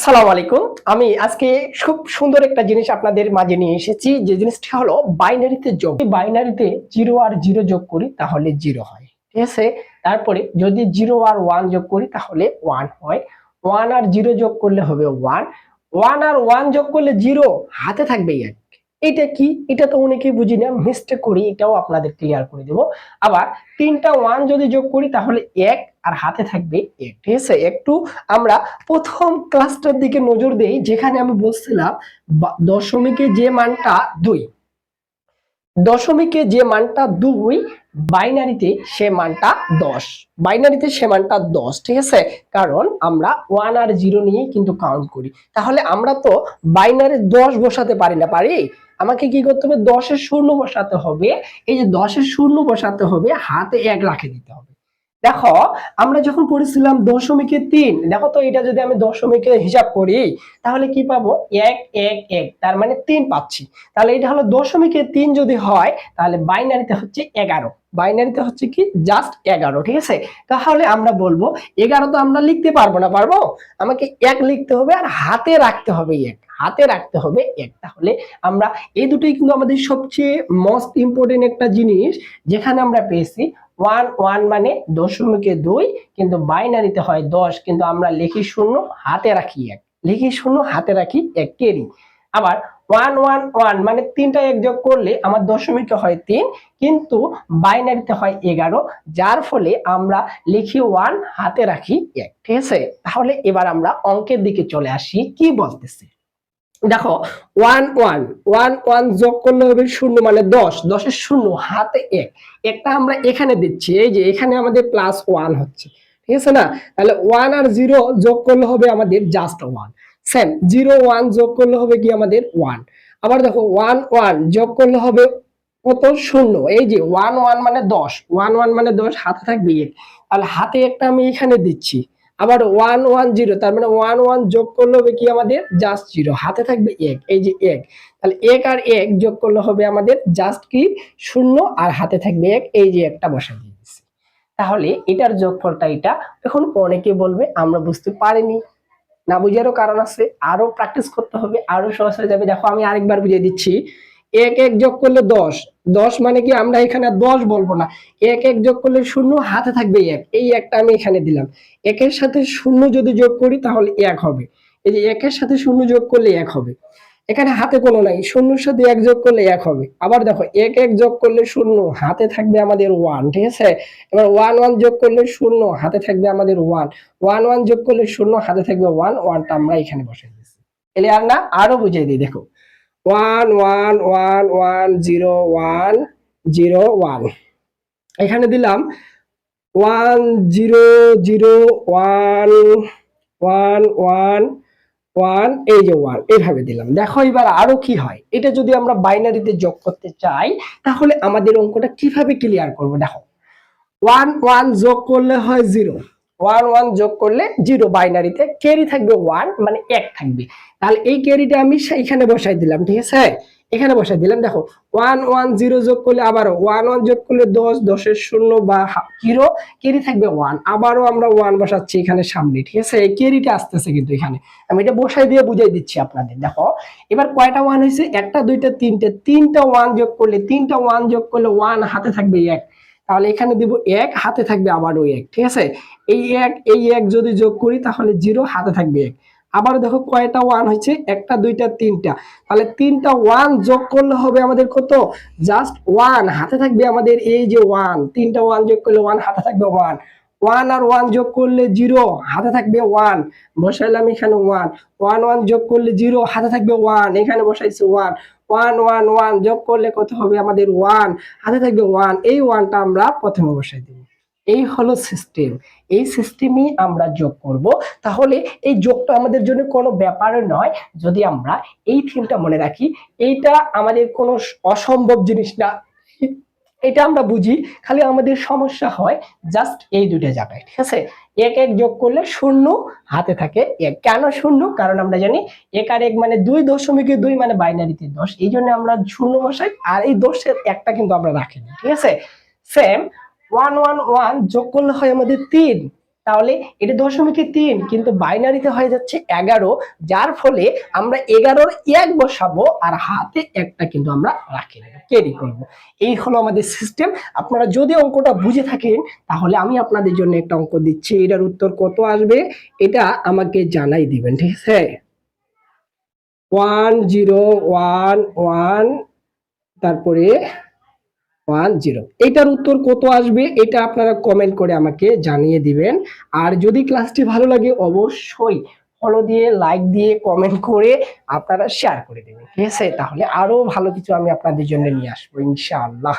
আসসালামু আলাইকুম। আমি আজকে খুব সুন্দর একটা জিনিস আপনাদের মাঝে নিয়ে এসেছি, যে জিনিসটা হলো বাইনারিতে যোগ। বাইনারিতে 0 আর 0 যোগ করি তাহলে 0 হয়, ঠিক আছে। তারপরে যদি 0 আর 1 যোগ করি তাহলে 1 হয়। 1 আর 0 যোগ করলে হবে 1। 1 আর 1 যোগ করলে 0, হাতে থাকবে 1। এটা কি? এটা তো অনেকেই বুঝি না, মিস্টেক করি, এটাও আপনাদের ক্লিয়ার করে দেব। আবার 3টা 1 যদি যোগ করি তাহলে 1 আর হাতে থাকবে 1, ঠিক আছে। একটু আমরা প্রথম ক্লাসটার দিকে নজর দেই, যেখানে আমি বলছিলাম দশমিকে যে মানটা 2, দশমিকে যে মানটা 2, বাইনারিতে সে মানটা 10। বাইনারিতে সে মানটা 10, ঠিক আছে। কারণ আমরা 1 আর 0 নিয়ে কিন্তু কাউন্ট করি। তাহলে আমরা তো বাইনারি 10 বসাতে পারি না, পারি? আমাকে কি করতে হবে? 10 এর শূন্য বসাতে হবে। এই যে 10 এর শূন্য বসাতে হবে, হাতে 1 রাখে দিতে হবে। দেখো, আমরা যখন পড়েছিলাম দশমিকে 3, দেখো তো এটা যদি আমি দশমিকে হিসাব করি তাহলে কি পাবো? 1 1 1, তার মানে 3 পাচ্ছি। তাহলে এটা হলো দশমিকে 3 যদি হয় তাহলে বাইনারিতে হচ্ছে 11। বাইনারিতে হচ্ছে কি? জাস্ট 11, ঠিক আছে। তাহলে আমরা বলবো 11 তো আমরা লিখতে পারবো না, পারবো? আমাকে 1 লিখতে হবে আর হাতে রাখতে হবে 1, হাতে রাখতে হবে 1। তাহলে আমরা এই দুটোই কিন্তু আমাদের সবচেয়ে মোস্ট ইম্পর্টেন্ট একটা জিনিস, যেখানে আমরা পেয়েছি 1 1 মানে দশমিকে 2, কিন্তু বাইনারিতে হয় 10, কিন্তু আমরা লিখি 0, হাতে রাখি 1, লিখি 0, হাতে রাখি 1, ক্যারি। আবার 1 1 1 মানে 3টা 1 যোগ করলে আমার দশমিকে হয় 3, কিন্তু বাইনারিতে হয় 11, যার ফলে আমরা লিখি 1, হাতে রাখি 1, ঠিক আছে। তাহলে এবার আমরা অঙ্কের দিকে চলে আসি, কি বলতেছে দেখো। 1 1 1 1 যোগ করলে হবে 0 মানে 10, 10 এর 0, হাতে 1, একটা আমরা এখানে দিচ্ছি, এই যে এখানে আমাদের +1 হচ্ছে, ঠিক আছে না। তাহলে 1 আর 0 যোগ করলে হবে আমাদের জাস্ট 1। সেম 0 1 যোগ করলে হবে কি আমাদের 1। আবার দেখো 1 1 যোগ করলে হবে কত? 0। এই যে 1 1 মানে 10, 1 1 মানে 10, হাতে থাকবে 1, তাহলে হাতে একটা আমি এখানে দিচ্ছি। আবার 1 1 0, তার মানে 1 1 যোগ করলে হবে কি আমাদের? জাস্ট 0, হাতে থাকবে 1, এই যে 1। তাহলে 1 আর 1 যোগ করলে হবে আমাদের জাস্ট কি? 0, আর হাতে থাকবে 1, এই যে একটা বসা দিয়ে দিচ্ছি। তাহলে এটার যোগফলটা এটা। এখন অনেকে বলবে আমরা বুঝতে পারিনি, না বুঝারও কারণ আছে, আরো প্র্যাকটিস করতে হবে, আরো সহজ হয়ে যাবে। দেখো আমি আরেকবার বুঝিয়ে দিচ্ছি। 1 1 যোগ করলে 10, 10 মানে কি? আমরা এখানে 10 বলবো না, 1 1 যোগ করলে 0, হাতে থাকবে 1, এই একটা আমি এখানে দিলাম। 1 এর সাথে 0 যদি যোগ করি তাহলে 1 হবে। এই যে 1 এর সাথে 0 যোগ করলে 1 হবে। এখানে হাতে কোনো নাই, 0 সাথে 1 যোগ করলে 1 হবে। আবার দেখো 1 1 যোগ করলে 0, হাতে থাকবে আমাদের 1, ঠিক আছে। এবার 1 1 যোগ করলে 0, হাতে থাকবে আমাদের 1, 1 1 যোগ করলে 0, হাতে থাকবে 1, 1টা আমরা এখানে বসাই দিয়েছি। ক্লিয়ার না? আরো বুঝিয়ে দিই, দেখো 1 1 1 1 0 1 0 1, এখানে দিলাম 1 0 0 1 1 1 1, এই যে 1, এইভাবে দিলাম। দেখো এবার আরো কি হয়, এটা যদি আমরা বাইনারিতে যোগ করতে চাই তাহলে আমাদের অঙ্কটা কিভাবে ক্লিয়ার করব? দেখো 1 1 যোগ করলে হয় 0, 1 1 যোগ করলে 0, বাইনারিতে ক্যারি থাকবে 1, মানে 1 থাকবে। তাহলে এই ক্যারিটা আমি এখানে বসাই দিলাম, ঠিক আছে, এখানে বসাই দিলাম। দেখো 1 1 0 যোগ করলে আবারও 1 1 যোগ করলে 10, 10 এর 0 বা 0, ক্যারি থাকবে 1, আবারও আমরা 1 বসাচ্ছি এখানে সামনে, ঠিক আছে। এই ক্যারিটা আসতেছে, কিন্তু এখানে আমি এটা বসাই দিয়ে বুঝাই দিচ্ছি আপনাদের। দেখো এবার কয়টা 1 হয়েছে? একটা দুইটা তিনটে, 3টা 1 যোগ করলে, 3টা 1 যোগ করলে 1, হাতে থাকবে 1, তাহলে এখানে দিব 1, হাতে থাকবে আবারও 1, ঠিক আছে। এই 1 যদি যোগ করি তাহলে 0, হাতে থাকবে 1। আবার দেখো কয়টা 1 হয়েছে? একটা দুইটা তিনটা, তাহলে 3টা 1 যোগ করলে হবে আমাদের কত? জাস্ট 1, হাতে থাকবে আমাদের এই যে 1, 3টা 1 যোগ করলে 1, হাতে থাকবে 1, 1 আর 1 যোগ করলে 0, হাতে থাকবে 1, বসাইলাম এখানে 1, 1 1 যোগ করলে 0, হাতে থাকবে 1, এখানে বসাইছি 1, 1 1 1 যোগ করলে কত হবে আমাদের? 1, হাতে থাকবে 1, এই 1টা আমরা প্রথমে বসাই দেব। এই হলো সিস্টেম, এই সিস্টেমই আমরা যোগ করব। তাহলে এই যোগটা আমাদের জন্য কোনো ব্যাপার নয়, যদি আমরা এই থিমটা মনে রাখি। এইটা আমাদের কোনো অসম্ভব জিনিস না, এটা আমরা বুঝি। খালি আমাদের সমস্যা হয় জাস্ট এই দুটো জায়গায়, ঠিক আছে। 1 1 যোগ করলে 0, হাতে থাকে 1, কেন 0? কারণ আমরা জানি 1 আর 1 মানে 2.2 মানে বাইনারিতে 10, এই জন্য আমরা 0 বসাই, আর এই 10 এর একটা কিন্তু আমরা রাখি না, ঠিক আছে। সেম 1 1 1 যোগ করলে হয় আমাদের 3, তাহলে এটা 0.3, কিন্তু বাইনারিতে হয়ে যাচ্ছে 11, যার ফলে আমরা 11-র 1 বসাবো আর হাতে একটা কিন্তু আমরা রাখি নেবো, ক্যারি করবো। এই হলো আমাদের সিস্টেম। আপনারা যদি অঙ্কটা বুঝে থাকেন তাহলে আমি আপনাদের জন্য একটা অঙ্ক দিচ্ছি, এটার উত্তর কত আসবে এটা আমাকে জানাই দিবেন, ঠিক আছে? 1011, তারপরে 10, এটার উত্তর কত আসবে এটা আপনারা কমেন্ট করে আমাকে জানিয়ে দিবেন। আর যদি ক্লাসটি ভালো লাগে অবশ্যই ফলো দিয়ে, লাইক দিয়ে, কমেন্ট করে আপনারা শেয়ার করে দিবেন, ঠিক আছে? তাহলে আরো ভালো কিছু আমি আপনাদের জন্য নিয়ে আসবো ইনশাআল্লাহ।